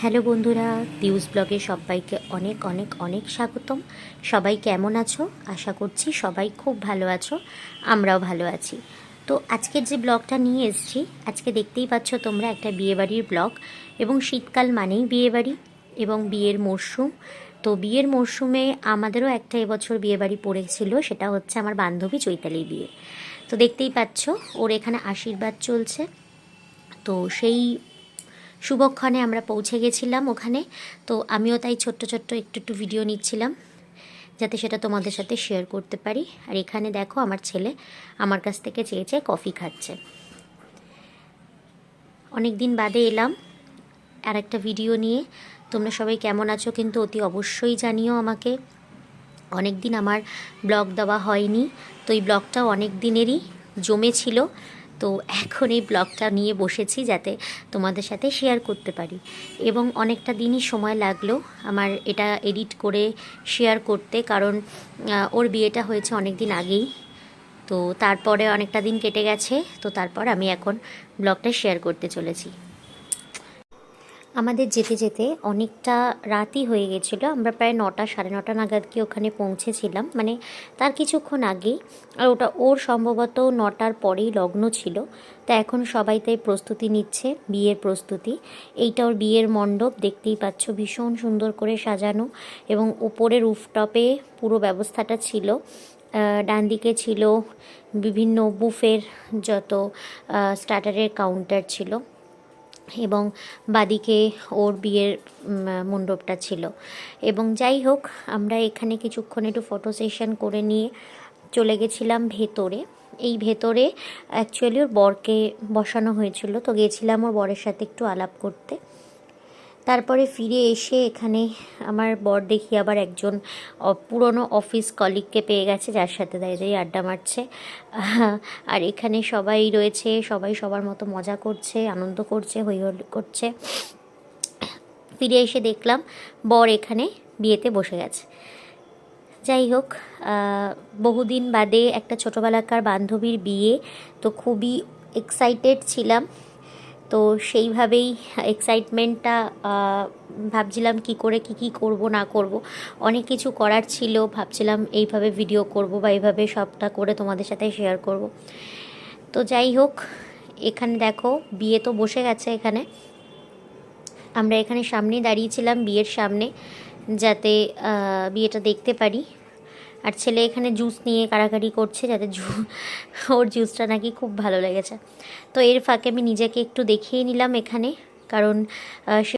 Hello বন্ধুরা, দিউজ ব্লগে সবাইকে অনেক অনেক অনেক স্বাগতম। সবাই কেমন আছো? আশা করছি সবাই খুব ভালো আছো, আমরাও ভালো আছি। তো আজকের যে ব্লগটা নিয়ে এসেছি, আজকে দেখতেই পাচ্ছ তোমরা একটা বিয়েবাড়ির ব্লগ। এবং শীতকাল মানেই বিয়েবাড়ি এবং বিয়ের মরশুম। তো বিয়ের মরশুমে আমাদেরও একটা এবছর বিয়েবাড়ি পড়েছিল, সেটা হচ্ছে আমার বান্ধবী চৈতালির বিয়ে। তো দেখতেই পাচ্ছ ওর এখানে আশীর্বাদ চলছে। তো সেই শুভক্ষণে আমরা পৌঁছে গেছিলাম ওখানে। তো আমিও তাই ছোট্ট ছোট্ট একটু একটু ভিডিও নিচ্ছিলাম, যাতে সেটা তোমাদের সাথে শেয়ার করতে পারি। আর এখানে দেখো আমার ছেলে আমার কাছ থেকে চেয়ে চেয়ে কফি খাচ্ছে। অনেক দিন বাদে এলাম আর একটা ভিডিও নিয়ে। তোমরা সবাই কেমন আছো কিন্তু অতি অবশ্যই জানিও আমাকে। অনেক দিন আমার ব্লগ দেওয়া হয়নি, তো এই ব্লগটাও অনেক দিনেরই জমেছিল। তো এখন এই ব্লগটা নিয়ে বসেছি যাতে তোমাদের সাথে শেয়ার করতে পারি। এবং অনেকটা দিনই সময় লাগলো আমার এটা এডিট করে শেয়ার করতে, কারণ ওর বিয়েটা হয়েছে অনেক দিন আগেই। তো তারপরে অনেকটা দিন কেটে গেছে, তো তারপর আমি এখন ব্লগটা শেয়ার করতে চলেছি। আমাদের যেতে যেতে অনেকটা রাতই হয়ে গেছিলো, আমরা প্রায় 9টা সাড়ে 9টা নাগাদ কি ওখানে পৌঁছেছিলাম, মানে তার কিছুক্ষণ আগেই। আর ওটা ওর সম্ভবত 9টার পরেই লগ্ন ছিল। তা এখন সবাই তাই প্রস্তুতি নিচ্ছে, বিয়ের প্রস্তুতি। এইটা ওর বিয়ের মণ্ডপ, দেখতেই পাচ্ছ ভীষণ সুন্দর করে সাজানো। এবং উপরে রুফটপে পুরো ব্যবস্থাটা ছিল। ডান দিকে ছিল বিভিন্ন বুফের যত স্টার্টারের কাউন্টার ছিল, এবং বাদিকে ওর বিয়ের মণ্ডপটা ছিল। এবং যাই হোক, আমরা এখানে কিছুক্ষণ একটু ফটো সেশন করে নিয়ে চলে গেছিলাম ভেতরে। এই ভেতরে অ্যাকচুয়ালি ওর বরকে বসানো হয়েছিল, তো গেছিলাম ওর বরের সাথে একটু আলাপ করতে। তারপরে ফিরে এসে এখানে আমার বর দেখি আবার একজন পুরনো অফিস কলিগকে পেয়ে গেছে, যার সাথে দাঁড়িয়ে দাঁড়িয়ে আড্ডা মারছে। আর এখানে সবাই রয়েছে, সবাই সবার মতো মজা করছে, আনন্দ করছে, হই হই করছে। ফিরে এসে দেখলাম বর এখানে বিয়েতে বসে গেছে। যাই হোক, বহুদিন বাদে একটা ছোটোবেলাকার বান্ধবীর বিয়ে, তো খুবই এক্সাইটেড ছিলাম। তো সেইভাবেই এক্সাইটমেন্টটা ভাবছিলাম কি করে কি করব না করব, অনেক কিছু করার ছিল। ভাবছিলাম এইভাবে ভিডিও করব বা এইভাবে সবটা করে তোমাদের সাথে শেয়ার করব। তো যাই হোক, এখানে দেখো বিয়ে তো বসে গেছে। এখানে আমরা এখানে সামনেই দাঁড়িয়েছিলাম বিয়ের সামনে, যাতে বিয়েটা দেখতে পারি। আর ছেলে এখানে জুস নিয়ে কাড়াকাড়ি করছে, যাতে ওর জুসটা নাকি খুব ভালো লেগেছে। তো এর ফাঁকে আমি নিজেকে একটু দেখিয়ে নিলাম এখানে, কারণ